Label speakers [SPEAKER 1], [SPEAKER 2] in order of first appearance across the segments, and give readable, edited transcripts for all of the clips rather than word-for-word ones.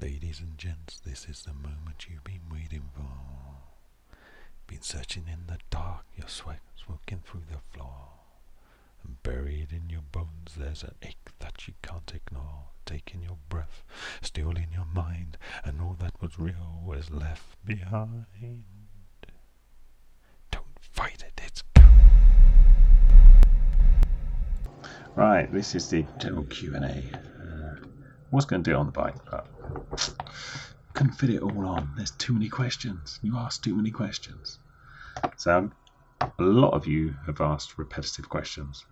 [SPEAKER 1] Ladies and gents, this is the moment you've been waiting for. Been searching in the dark, your sweat smoking through the floor. And buried in your bones there's an ache that you can't ignore. Taking your breath, still in your mind, and all that was real was left behind. Don't fight it, it's coming. Right, this is the general Q&A. Was going to do it on the bike, but couldn't fit it all on. There's too many questions. You asked too many questions. So a lot of you have asked repetitive questions.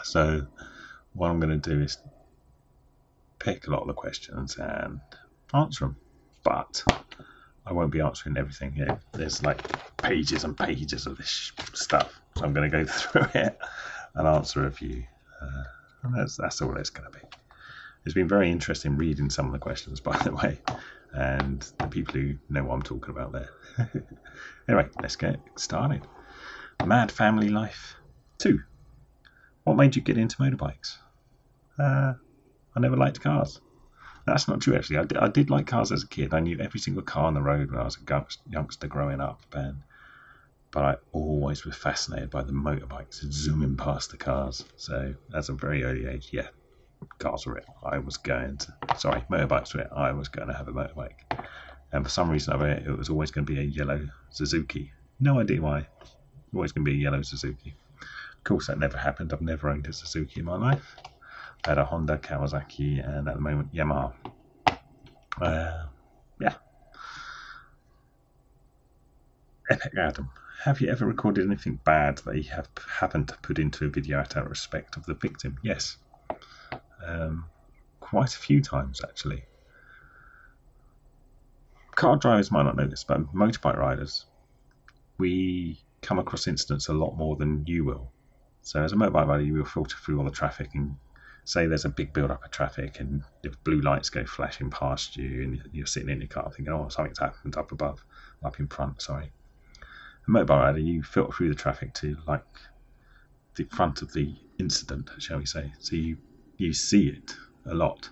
[SPEAKER 1] So what I'm going to do is pick a lot of the questions and answer them. But I won't be answering everything. There's like pages and pages of this stuff. So I'm going to go through it and answer a few. And that's all it's going to be. It's been very interesting reading some of the questions, by the way, and the people who know what I'm talking about there. Anyway, let's get started. Mad Family Life 2. What made you get into motorbikes? I never liked cars. That's not true, actually. I did like cars as a kid. I knew every single car on the road when I was a youngster growing up. But I always was fascinated by the motorbikes, zooming past the cars. So at a very early age, yeah. Cars were it. Motorbikes were it. I was going to have a motorbike. And for some reason it was always going to be a yellow Suzuki. No idea why. Always going to be a yellow Suzuki. Of course, that never happened. I've never owned a Suzuki in my life. I had a Honda, Kawasaki, and at the moment, Yamaha. Yeah. Epic Adam. Have you ever recorded anything bad that you have happened to put into a video out of respect of the victim? Yes. Quite a few times, actually. Car drivers might not know this, but motorbike riders, we come across incidents a lot more than you will. So as a motorbike rider, you will filter through all the traffic and say there's a big build-up of traffic, and if blue lights go flashing past you and you're sitting in your car thinking, oh, something's happened up in front, sorry. A motorbike rider, you filter through the traffic to like the front of the incident, shall we say. So you see it a lot.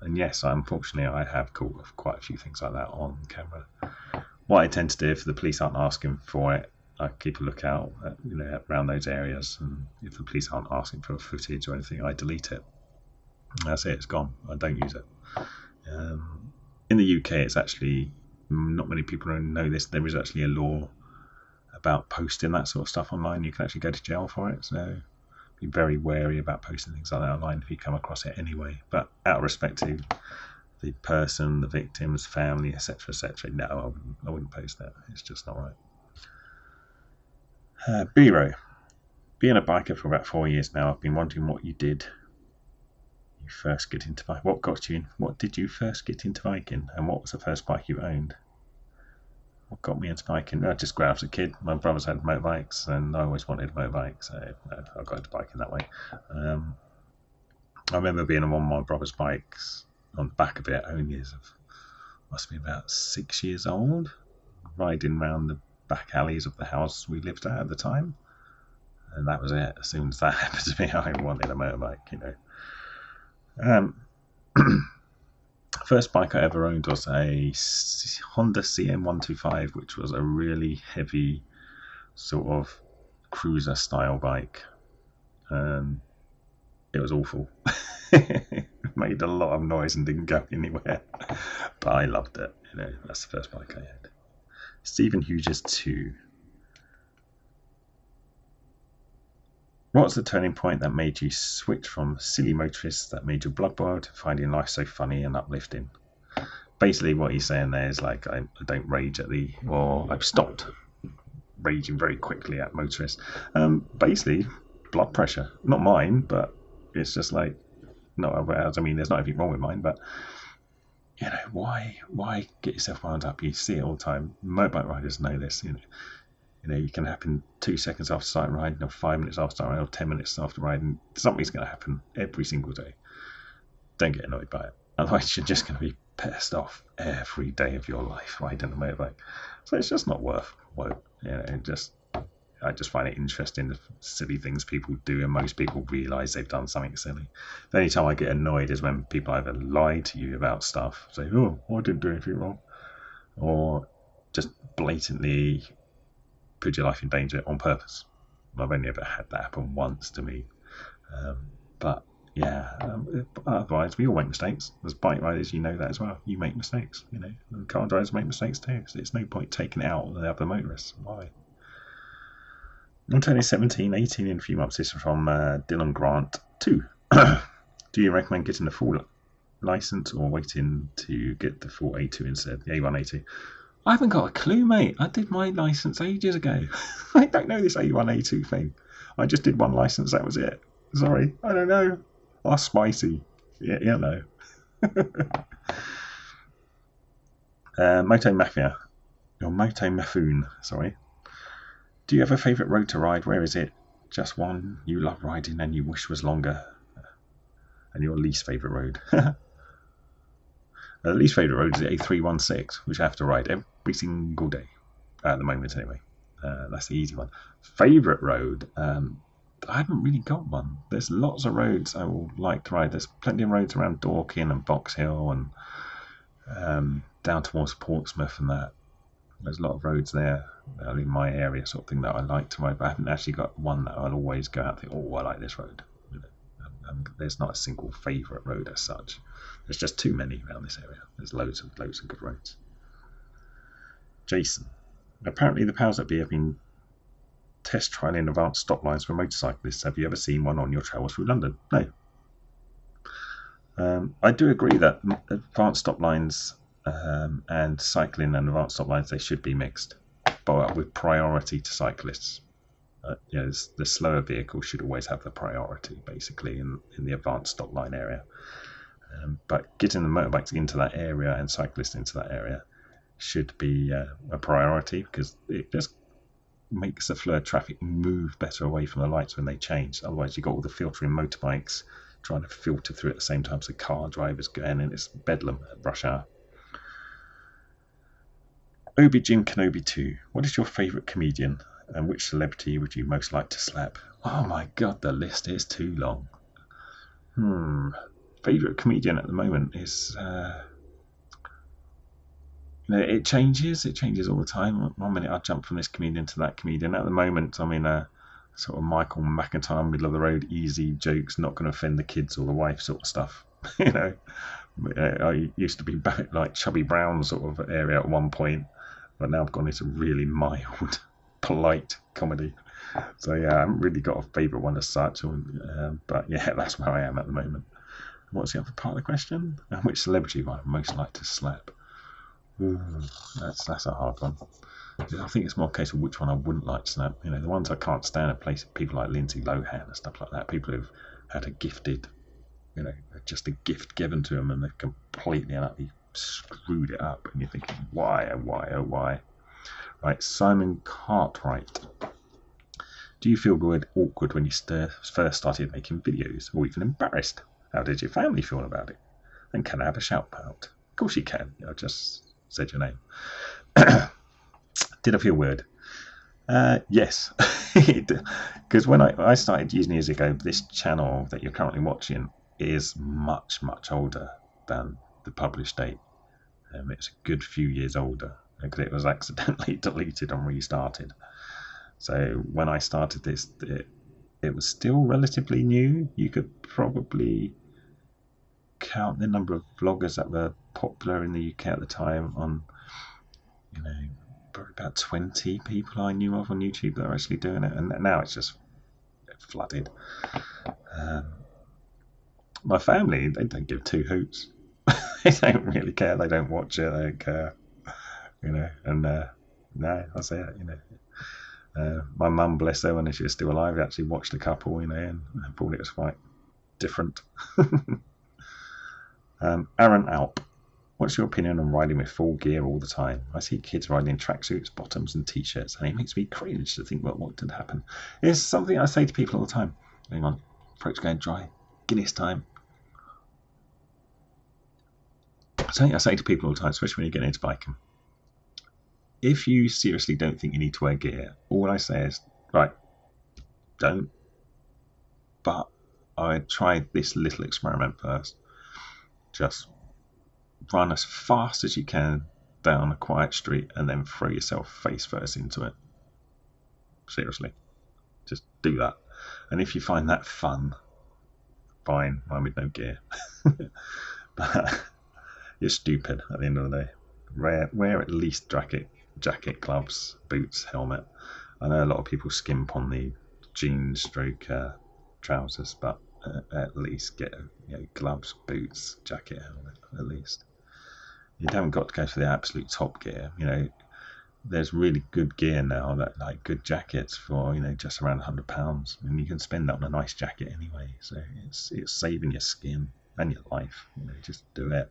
[SPEAKER 1] And yes, unfortunately, I have caught quite a few things like that on camera. What I tend to do, if the police aren't asking for it, I keep a lookout around those areas. And if the police aren't asking for footage or anything, I delete it. That's it, it's gone. I don't use it. In the UK, it's actually, not many people know this, there is actually a law about posting that sort of stuff online. You can actually go to jail for it. So be very wary about posting things like that online if you come across it anyway. But out of respect to the person, the victim's family, etc., no, I wouldn't post that. It's just not right. B-Row. Being a biker for about 4 years now, I've been wondering what you did. You first get into bike. What did you first get into biking? And what was the first bike you owned? What got me into biking? I just grew up as a kid. My brothers had motorbikes, and I always wanted a motorbike, so I got into biking that way. I remember being on one of my brother's bikes on the back of it, must be about 6 years old, riding around the back alleys of the house we lived at the time. And that was it. As soon as that happened to me, I wanted a motorbike, First bike I ever owned was a Honda CM125, which was a really heavy sort of cruiser style bike. It was awful. It made a lot of noise and didn't go anywhere, but I loved it. That's the first bike I had. Stephen Hughes 2. What's the turning point that made you switch from silly motorists that made your blood boil to finding life so funny and uplifting? Basically what he's saying there is like I don't rage I've stopped raging very quickly at motorists. Basically blood pressure, not mine, but it's just like, no, I mean there's not anything wrong with mine, but why get yourself wound up? You see it all the time. Motorbike riders know this. You can happen 2 seconds after starting riding, or 5 minutes after starting riding, or 10 minutes after riding. Something's going to happen every single day. Don't get annoyed by it. Otherwise, you're just going to be pissed off every day of your life riding a motorbike. So it's just not worth. I just find it interesting, the silly things people do, and most people realise they've done something silly. The only time I get annoyed is when people either lie to you about stuff, say, oh, I didn't do anything wrong, or just blatantly put your life in danger on purpose. I've only ever had that happen once to me. But yeah, otherwise we all make mistakes. As bike riders, you know that as well. You make mistakes, and car drivers make mistakes too. So it's no point taking it out on the other motorists. Why? I'm turning 17, 18 in a few months. This is from Dylan Grant 2. Do you recommend getting the full license or waiting to get the full A2 instead, the A1, A2? I haven't got a clue, mate. I did my license ages ago. I don't know this A1, A2 thing. I just did one license, that was it. Sorry, I don't know. Oh, spicy. Yeah, no. Moto Mafia. Or Moto Mafoon, sorry. Do you have a favourite road to ride? Where is it? Just one you love riding and you wish was longer? And your least favourite road? The least favourite road is the A316, which I have to ride every single day. At the moment, anyway. That's the easy one. Favourite road? I haven't really got one. There's lots of roads I would like to ride. There's plenty of roads around Dorking and Box Hill and down towards Portsmouth and that. There's a lot of roads there in my area, sort of thing, that I like to ride, but I haven't actually got one that I'll always go out and think, oh, I like this road. There's not a single favourite road as such. There's just too many around this area. There's loads of good roads. Jason. Apparently the powers that be have been test trialling advanced stop lines for motorcyclists. Have you ever seen one on your travels through London? No. I do agree that advanced stop lines and cycling and advanced stop lines, they should be mixed, but with priority to cyclists. The slower vehicles should always have the priority, basically, in the advanced stop line area. But getting the motorbikes into that area and cyclists into that area should be a priority, because it just makes the flow of traffic move better away from the lights when they change. Otherwise, you've got all the filtering motorbikes trying to filter through at the same time as the car drivers go in, and it's bedlam at rush hour. Obi Jim Kenobi 2. What is your favourite comedian, and which celebrity would you most like to slap? Oh my god, the list is too long. Favourite comedian at the moment is... it changes all the time. One minute I jump from this comedian to that comedian. At the moment, I'm in a sort of Michael McIntyre, middle of the road, easy jokes, not going to offend the kids or the wife sort of stuff. I used to be back like Chubby Brown sort of area at one point, but now I've gone into really mild, polite comedy. So yeah, I haven't really got a favourite one as such, but yeah, that's where I am at the moment. What's the other part of the question? And which celebrity would I most like to slap? Ooh, that's a hard one. I think it's more a case of which one I wouldn't like to snap. The ones I can't stand are people like Lindsay Lohan and stuff like that. People who've had a gifted, just a gift given to them, and they've completely and utterly screwed it up. And you're thinking, why, oh why, oh why? Right, Simon Cartwright. Do you feel awkward when you first started making videos, or even embarrassed? How did your family feel about it? And can I have a shout out? Of course you can. I just said your name. Did I feel weird? Yes. Because when I started years and years ago, this channel that you're currently watching is much, much older than the published date. It's a good few years older, because it was accidentally deleted and restarted. So when I started this, it was still relatively new. You could probably count the number of vloggers that were popular in the UK at the time on, probably about 20 people I knew of on YouTube that are actually doing it, and now it's just flooded. My family, they don't give two hoots. They don't really care. They don't watch it. They don't care. And no, I say it. My mum, bless her, when she was still alive, actually watched a couple, and thought it was quite different. Aaron Alp. What's your opinion on riding with full gear all the time? I see kids riding in tracksuits, bottoms and t-shirts, and it makes me cringe to think what did happen. It's something I say to people all the time. Hang on, throat's going dry. Guinness time. Something I say to people all the time, especially when you get into biking. If you seriously don't think you need to wear gear, all I say is Right, don't. But I tried this little experiment first. Just run as fast as you can down a quiet street and then throw yourself face first into it. Seriously, just do that. And if you find that fun, fine, I'm with no gear. But you're stupid at the end of the day. Wear at least jacket, gloves, boots, helmet. I know a lot of people skimp on the jeans stroke trousers, but at least get gloves, boots, jacket, helmet, at least. You haven't got to go for the absolute top gear. There's really good gear now, that like good jackets for just around £100, and you can spend that on a nice jacket anyway. So it's saving your skin and your life. Just do it.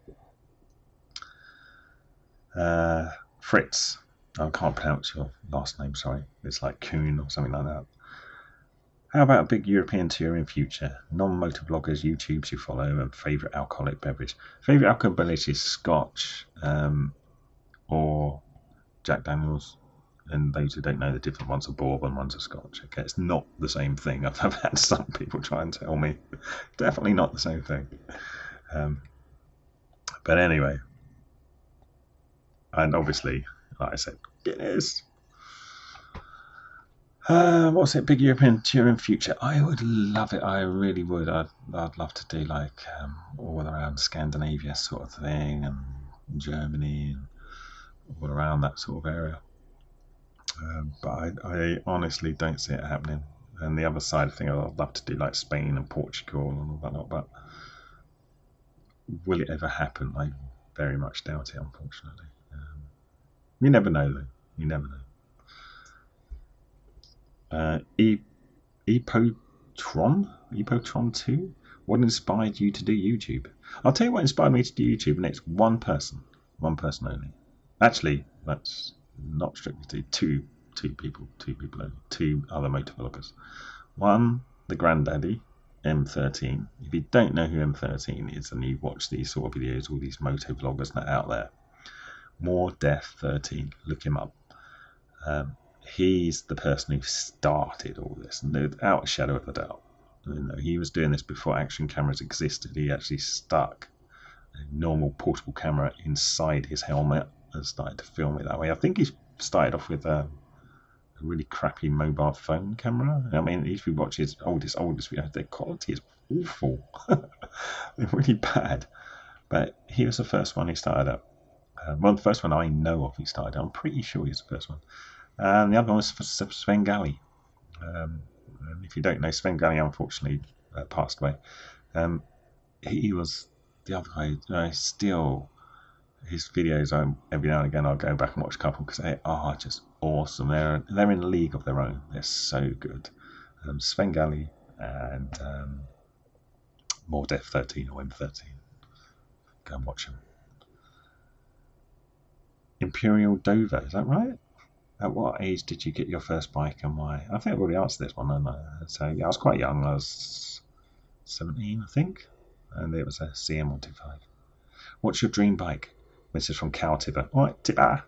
[SPEAKER 1] Fritz, I can't pronounce your last name. Sorry, it's like Kuhn or something like that. How about a big European tour in future? Non-motor bloggers, YouTubes you follow, and favourite alcoholic beverage. Favourite alcoholic beverage is Scotch or Jack Daniels. And those who don't know the different ones are bourbon, one's a Scotch. Okay, it's not the same thing. I've had some people try and tell me. Definitely not the same thing. But anyway, and obviously, like I said, Guinness. What's it? Big European tour in future? I would love it. I really would. I'd love to do like all around Scandinavia sort of thing, and Germany, and all around that sort of area. But I honestly don't see it happening. And the other side of thing, I'd love to do like Spain and Portugal and all that. But will it ever happen? I very much doubt it, unfortunately. You never know, though. You never know. Epotron 2? What inspired you to do YouTube? I'll tell you what inspired me to do YouTube, and it's one person only. Actually, that's not strictly two people only, two other motor vloggers. One, the granddaddy, M13. If you don't know who M13 is and you watch these sort of videos, all these moto vloggers that are out there, More Death 13, look him up. He's the person who started all this, without a shadow of a doubt. He was doing this before action cameras existed. He actually stuck a normal portable camera inside his helmet and started to film it that way. I think he started off with a really crappy mobile phone camera. I mean, if you watch his oldest videos, their quality is awful. They're really bad. But he was the first one who started up. Well, the first one I know of he started. I'm pretty sure he's the first one. And the other one was Sven Gally. If you don't know, Sven Gally unfortunately passed away. He was the other guy. Still, his videos, every now and again I'll go back and watch a couple because they are just awesome. They're in a league of their own. They're so good. Sven Gally and More Death 13 or M13. Go and watch them. Imperial Dover, is that right? At what age did you get your first bike and why? I think I've already answered this one, haven't I? So yeah, I was quite young. I was 17, I think, and it was a CM125. What's your dream bike? This is from Cal Tipper. All right, Tipper.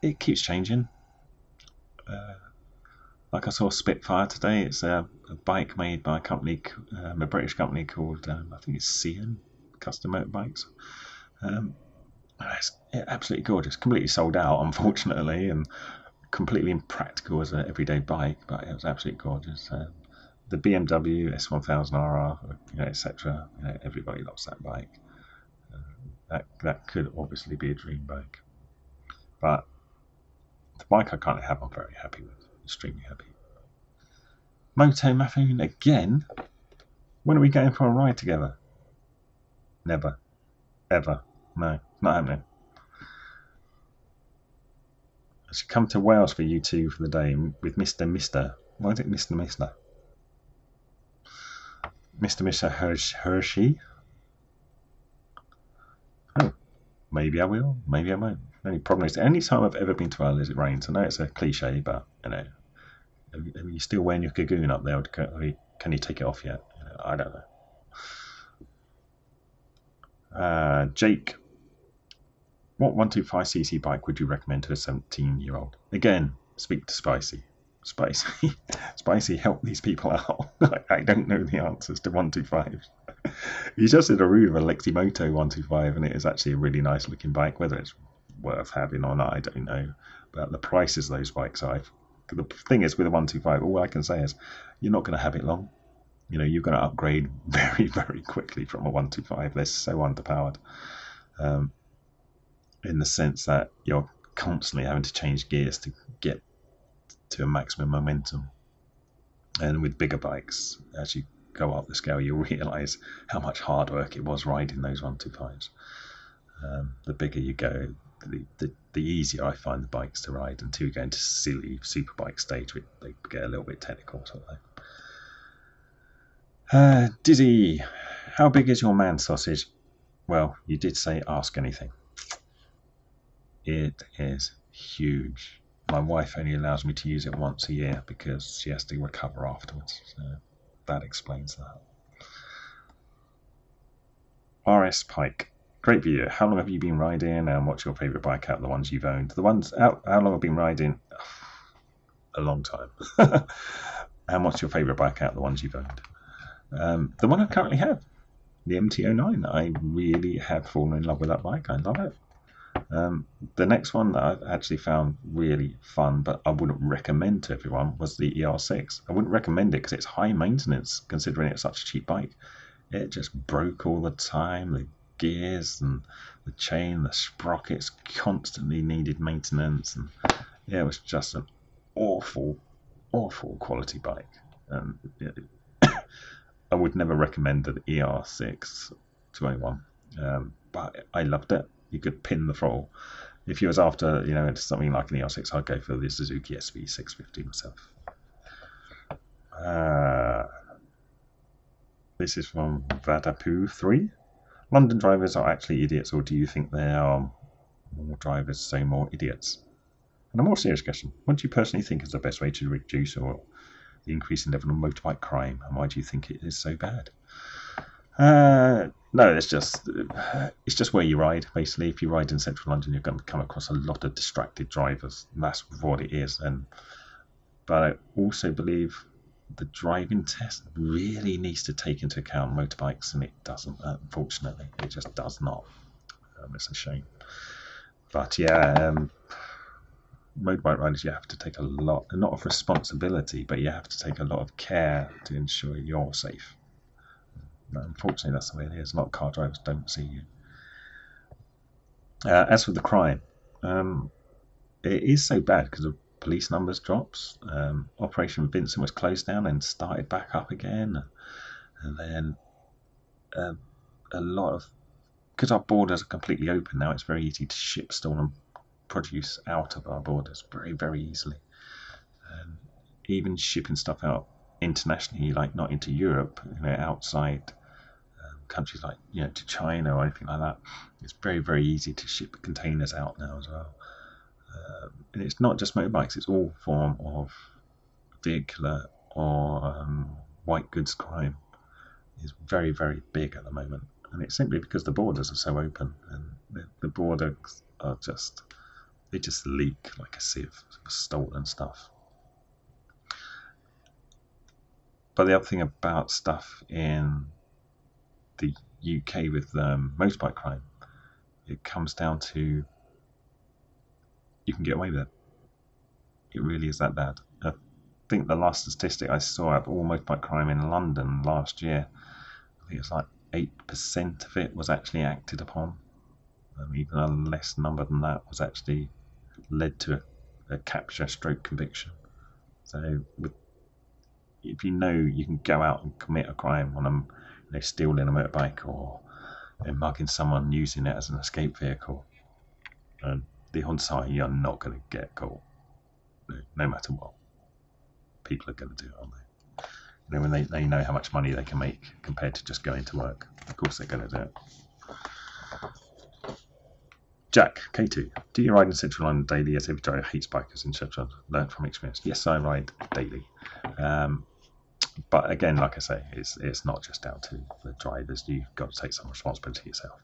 [SPEAKER 1] It keeps changing. Like I saw Spitfire today. It's a bike made by a British company called I think it's CN Custom Motorbikes. It's absolutely gorgeous. Completely sold out, unfortunately, and completely impractical as an everyday bike, but it was absolutely gorgeous. The BMW S1000RR, etc. Everybody loves that bike. That could obviously be a dream bike, but the bike I currently have, I'm very happy with. Extremely happy. Moto Maffoon again. When are we going for a ride together? Never, ever. No, not happening. I should come to Wales for you two for the day with Mr. Why is it Mr. Hershey? Oh, maybe I will, maybe I won't. The only problem is the only time I've ever been to Wales is it rains. I know it's a cliche, but are you still wearing your Gagoon up there? Or can you take it off yet? I don't know. Jake, What 125cc bike would you recommend to a 17-year-old? Again, speak to Spicy. Spicy, help these people out. I don't know the answers to 125s. He just did a review of a Lexi Moto 125, and it is actually a really nice looking bike. Whether it's worth having or not, I don't know. But the prices of those bikes, the thing is with a 125, all I can say is you're not going to have it long. You know, you're going to upgrade very, very quickly from a 125. They're so underpowered, in the sense that you're constantly having to change gears to get to a maximum momentum. And with bigger bikes, as you go up the scale, you'll realise how much hard work it was riding those 125s. The bigger you go, the easier I find the bikes to ride, until you go into silly superbike stage, which they get a little bit technical sort of thing. Dizzy, how big is your man sausage? Well, you did say ask anything. It is huge. My wife only allows me to use it once a year because she has to recover afterwards. So that explains that. RS Pike, great video. How long have you been riding, and what's your favourite bike out of the ones you've owned? The ones out, how long I've been riding? A long time. And what's your favourite bike out of the ones you've owned? The one I currently have, the MT-09. I really have fallen in love with that bike. I love it. The next one that I've actually found really fun, but I wouldn't recommend to everyone, was the ER6. I wouldn't recommend it because it's high maintenance, considering it's such a cheap bike. It just broke all the time. The gears and the chain, the sprockets constantly needed maintenance, and yeah, it was just an awful quality bike. I would never recommend the ER6 to anyone, but I loved it. You could pin the throttle. If you was after, something like an ER6, I'd go for the Suzuki SV650 myself. This is from Vadapu3. London drivers are actually idiots, or do you think there are more drivers, so more idiots? And a more serious question, what do you personally think is the best way to reduce or the increasing level of motorbike crime, and why do you think it is so bad? No, it's just where you ride. Basically, if you ride in central London, you're going to come across a lot of distracted drivers. And that's what it is. But I also believe the driving test really needs to take into account motorbikes, and it doesn't. Unfortunately, it just does not. It's a shame. But yeah, motorbike riders, you have to take a lot of responsibility, but you have to take a lot of care to ensure you're safe. Unfortunately, that's the way it is. A lot of car drivers don't see you. As for the crime, it is so bad because of police numbers drops. Operation Vincent was closed down and started back up again. And then a lot of, because our borders are completely open now, it's very easy to ship stolen produce out of our borders very, very easily. And even shipping stuff out internationally, like not into Europe, outside countries like to China or anything like that, it's very, very easy to ship containers out now as well. And it's not just motorbikes, it's all form of vehicular or white goods crime is very, very big at the moment, and it's simply because the borders are so open, and the borders are they just leak like a sieve of stolen stuff. But the other thing about stuff in the UK with motorbike crime, it comes down to you can get away with it. It really is that bad. I think the last statistic I saw of all motorbike crime in London last year, I think it was like 8% of it was actually acted upon. Even a less number than that was actually led to a capture stroke conviction. So if you can go out and commit a crime on stealing a motorbike or mugging someone using it as an escape vehicle, and the odds are you're not going to get caught, no matter what. People are going to do it, aren't they? When they know how much money they can make compared to just going to work, of course they're going to do it. Jack, K2, do you ride in central London daily, as every driver hates bikers in central London? Learn from experience. Yes, I ride daily. But again, like I say, it's not just down to the drivers. You've got to take some responsibility yourself.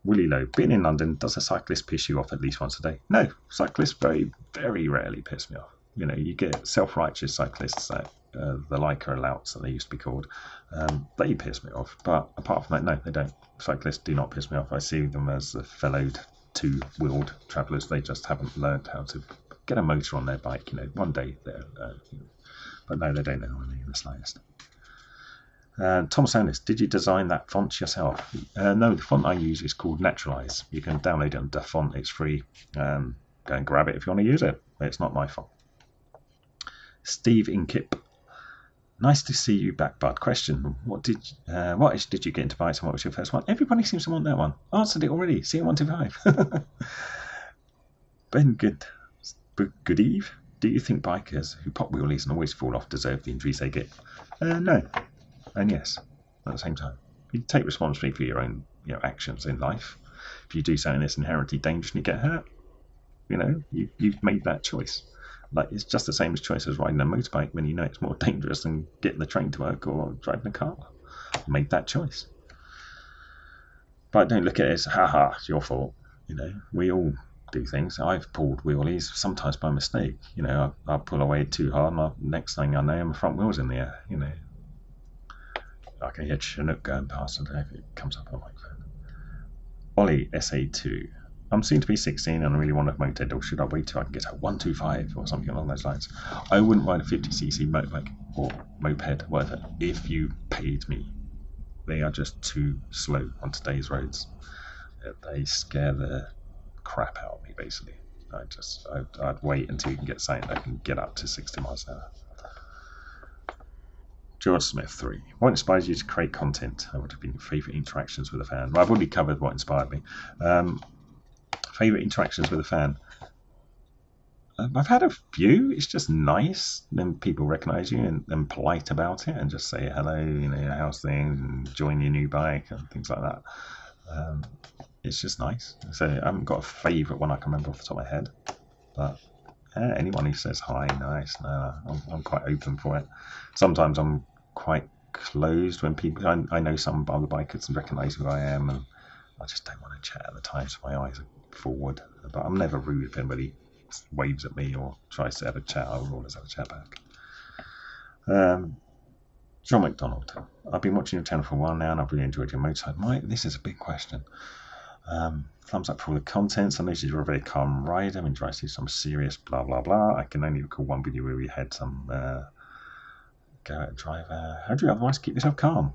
[SPEAKER 1] Willie Lowe, being in London, does a cyclist piss you off at least once a day? No, cyclists very, very rarely piss me off. You know, you get self-righteous cyclists that the Leica louts that they used to be called. They piss me off, but apart from that, no, they don't. Cyclists do not piss me off. I see them as fellow two-wheeled travellers. They just haven't learned how to get a motor on their bike. You know, one day they're, but no, they don't know anything in the slightest. Thomas Onis, did you design that font yourself? No, the font I use is called Naturalize. You can download it on the font, it's free. Go and grab it if you want to use it. It's not my font. Steve Inkip, nice to see you back, bud. Question, what did you get into bikes and what was your first one? Everybody seems to want that one. Answered it already. CM125. Ben Good Eve, do you think bikers who pop wheelies and always fall off deserve the injuries they get? No. And yes, at the same time, you take responsibility for your own, actions in life. If you do something that's inherently dangerous and you get hurt, you've made that choice. Like, it's just the same as choice as riding a motorbike when you know it's more dangerous than getting the train to work or driving a car. You made that choice. But don't look at it as, haha, it's your fault. We all do things. I've pulled wheelies, sometimes by mistake. I pull away too hard, and next thing I know, my front wheel's in the air. I can hear Chinook going past. I don't know if it comes up on my phone. Ollie SA2. I'm soon to be 16 and I really want a moped, or should I wait till I can get a 125 or something along those lines? I wouldn't ride a 50cc motorbike or moped, whatever, if you paid me. They are just too slow on today's roads. They scare the crap out of me, basically. I'd wait until you can get something that can get up to 60 miles an hour. George Smith 3. What inspires you to create content? What have been your favourite interactions with a fan? Well, I've already covered what inspired me. Favourite interactions with a fan? I've had a few. It's just nice. Then people recognise you and polite about it and just say hello, how's things, and join your new bike and things like that. It's just nice. So I haven't got a favourite one I can remember off the top of my head. But anyone who says hi, nice. No, I'm quite open for it. Sometimes I'm quite closed when people. I know some other bikers recognise who I am, and I just don't want to chat at the time, so my eyes are forward. But I'm never rude if anybody waves at me or tries to have a chat. I'll always have a chat back. John McDonald, I've been watching your channel for a while now and I've really enjoyed your motorcycle. Mike, this is a big question. Thumbs up for all the contents. I noticed you're a very calm rider and tries to do some serious blah blah blah. I can only recall one video where we had some go out and drive. How do you otherwise keep yourself calm?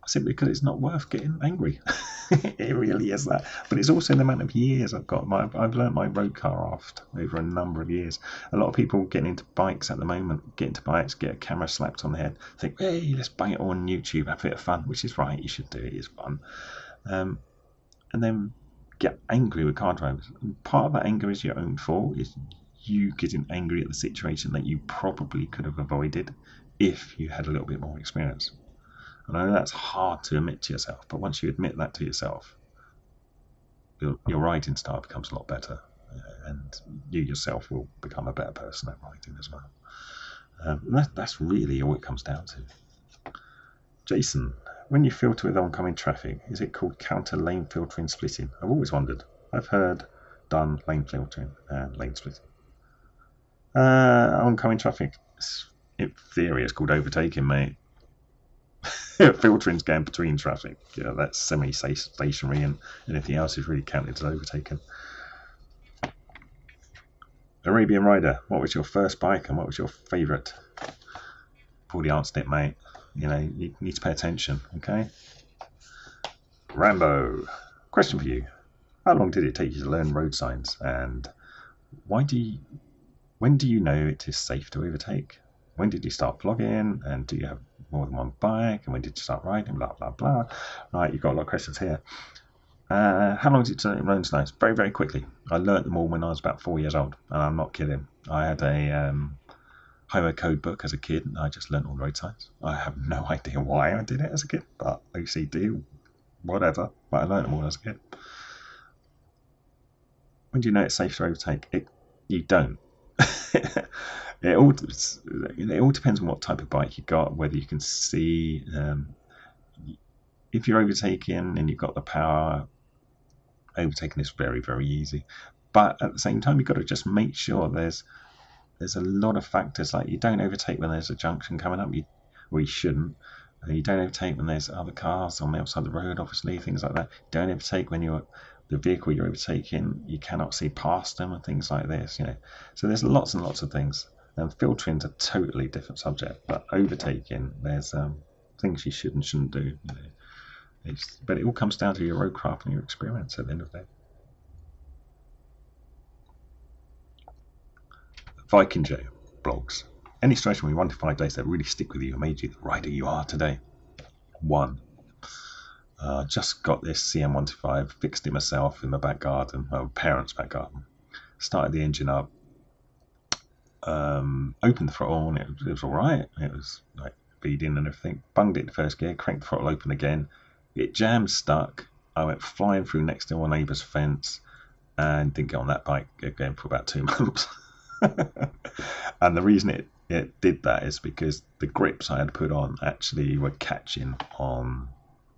[SPEAKER 1] Simply because it's not worth getting angry. It really is that. But it's also the amount of years I've got. I've learnt my road car aft over a number of years. A lot of people getting into bikes at the moment, get into bikes, get a camera slapped on the head, think, hey, let's bang it on YouTube, have a bit of fun, which is right, you should do it, it's fun. And then get angry with car drivers. And part of that anger is your own fault, is you getting angry at the situation that you probably could have avoided if you had a little bit more experience. And I know that's hard to admit to yourself, but once you admit that to yourself, your riding style becomes a lot better, and you yourself will become a better person at riding as well. And that's really all it comes down to. Jason, when you filter with oncoming traffic, is it called counter lane filtering splitting? I've always wondered. I've heard done lane filtering and lane splitting. Oncoming traffic, in theory, it's called overtaking, mate. Filtering's going between traffic. Yeah, that's semi-stationary, and anything else is really counted as overtaken. Arabian Rider, what was your first bike and what was your favourite? I've already answered it, mate. You need to pay attention, okay? Rambo, question for you. How long did it take you to learn road signs, and when do you know it is safe to overtake? When did you start vlogging, and do you have more than one bike, and when did you start riding, blah blah blah. Right, you've got a lot of questions here. How long did it take to learn signs? Very, very quickly. I learnt them all when I was about 4 years old, and I'm not kidding. I had a highway code book as a kid, and I just learnt all the road signs. I have no idea why I did it as a kid, but OCD, whatever, but I learnt them all as a kid. When do you know it's safe to overtake? You don't. It all depends on what type of bike you got, whether you can see. if you're overtaking and you've got the power, overtaking is very, very easy. But at the same time, you've got to just make sure there's a lot of factors. Like, you don't overtake when there's a junction coming up, you shouldn't. You don't overtake when there's other cars on the outside of the road, obviously, things like that. You don't overtake when the vehicle you're overtaking, you cannot see past them and things like this, So there's lots and lots of things. And filtering's a totally different subject, but overtaking, there's things you should and shouldn't do. But it all comes down to your roadcraft and your experience at the end of the day. Viking Joe blogs. Any situation where you 1 to 5 days that really stick with you and made you the rider you are today? 1. Just got this CM125, fixed it myself in my back garden, my parents' back garden. Started the engine up, opened the throttle, and it was all right. It was like feeding and everything. Bunged it in first gear, cranked the throttle open again. It jammed stuck. I went flying through next to my neighbour's fence and didn't get on that bike again for about 2 months. And the reason it did that is because the grips I had put on actually were catching on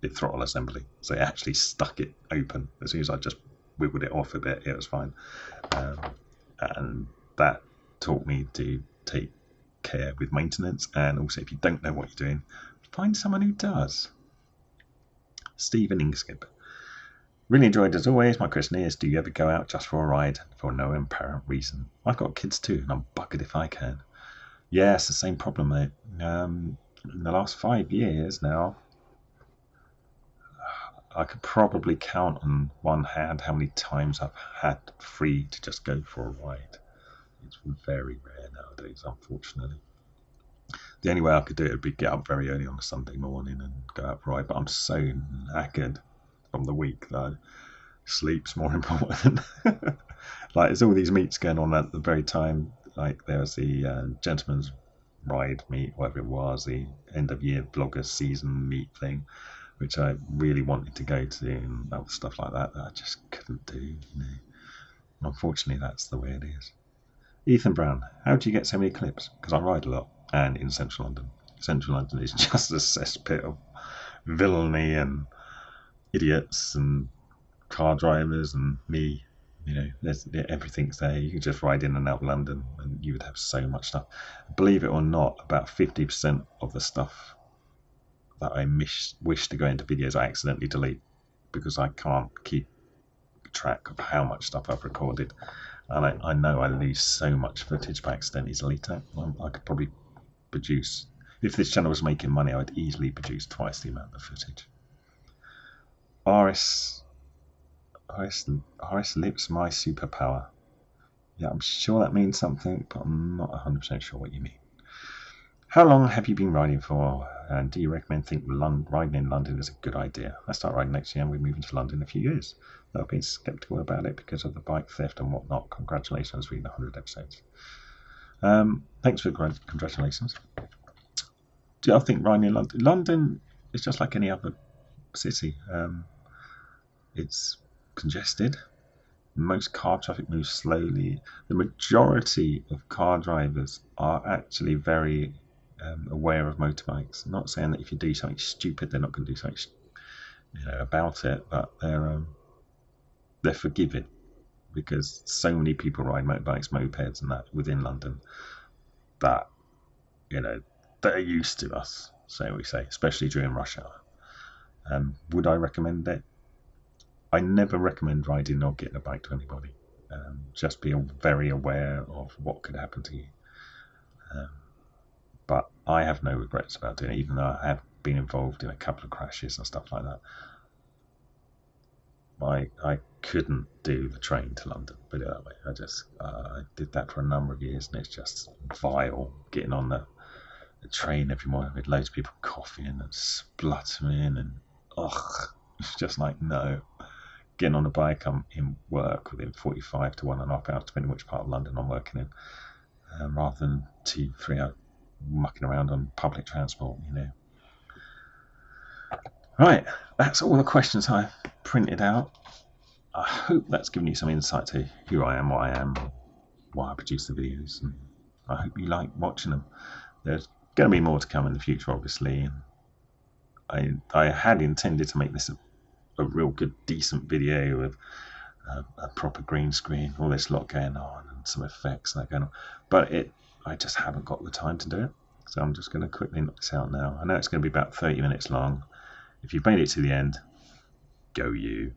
[SPEAKER 1] the throttle assembly. So it actually stuck it open. As soon as I just wiggled it off a bit, it was fine. And that taught me to take care with maintenance. And also, if you don't know what you're doing, find someone who does. Stephen Ingskip. Really enjoyed as always. My question is, do you ever go out just for a ride for no apparent reason? I've got kids too, and I'm buggered if I can. Yeah, it's the same problem, mate. In the last 5 years now, I could probably count on one hand how many times I've had free to just go for a ride. It's very rare nowadays, unfortunately. The only way I could do it would be get up very early on a Sunday morning and go out for a ride, but I'm so knackered from the week that sleep's more important. Like, there's all these meets going on at the very time. Like, there was the gentleman's ride meet, whatever it was, the end of year vlogger season meet thing, which I really wanted to go to, and other stuff like that I just couldn't do. Unfortunately, that's the way it is. Ethan Brown, how do you get so many clips? Because I ride a lot, and in central London. Central London is just a cesspit of villainy and idiots and car drivers and me. Everything's there. You can just ride in and out of London and you would have so much stuff. Believe it or not, about 50% of the stuff that I wish to go into videos I accidentally delete because I can't keep track of how much stuff I've recorded. And I know I lose so much footage by accidentally deleting it. I could probably produce, if this channel was making money, I would easily produce twice the amount of footage. RS Lips, my superpower. Yeah, I'm sure that means something, but I'm not 100% sure what you mean. How long have you been riding for? And do you think riding in London is a good idea? I start riding next year and we're moving to London in a few years. I've been sceptical about it because of the bike theft and whatnot. Congratulations, reading 100 episodes. Thanks for the congratulations. Do I think riding in London? London is just like any other city. It's congested. Most car traffic moves slowly. The majority of car drivers are actually very aware of motorbikes. I'm not saying that if you do something stupid, they're not going to do something about it, but they're forgiving because so many people ride motorbikes, mopeds, and that within London that they're used to us, so we say, especially during rush hour. Would I recommend it? I never recommend riding or getting a bike to anybody. Just be very aware of what could happen to you. But I have no regrets about doing it, even though I have been involved in a couple of crashes and stuff like that. I couldn't do the train to London, put it that way. I did that for a number of years, and it's just vile getting on the train every morning with loads of people coughing and spluttering and it's just like, no. Getting on a bike, I'm in work within 45 to 1.5 hours, depending which part of London I'm working in, rather than 2-3 hours mucking around on public transport, Right, that's all the questions I've printed out. I hope that's given you some insight to who I am, what I am, why I produce the videos, and I hope you like watching them. There's going to be more to come in the future, obviously, and I had intended to make this a real good, decent video with a proper green screen, all this lot going on, and some effects and that going on. But I just haven't got the time to do it. So I'm just going to quickly knock this out now. I know it's going to be about 30 minutes long. If you've made it to the end, go you.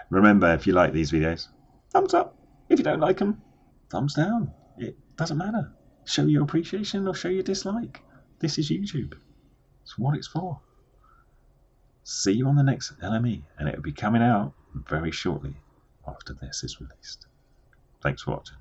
[SPEAKER 1] Remember, if you like these videos, thumbs up. If you don't like them, thumbs down. It doesn't matter. Show your appreciation or show your dislike. This is YouTube. It's what it's for. See you on the next LME, and it will be coming out very shortly after this is released. Thanks for watching.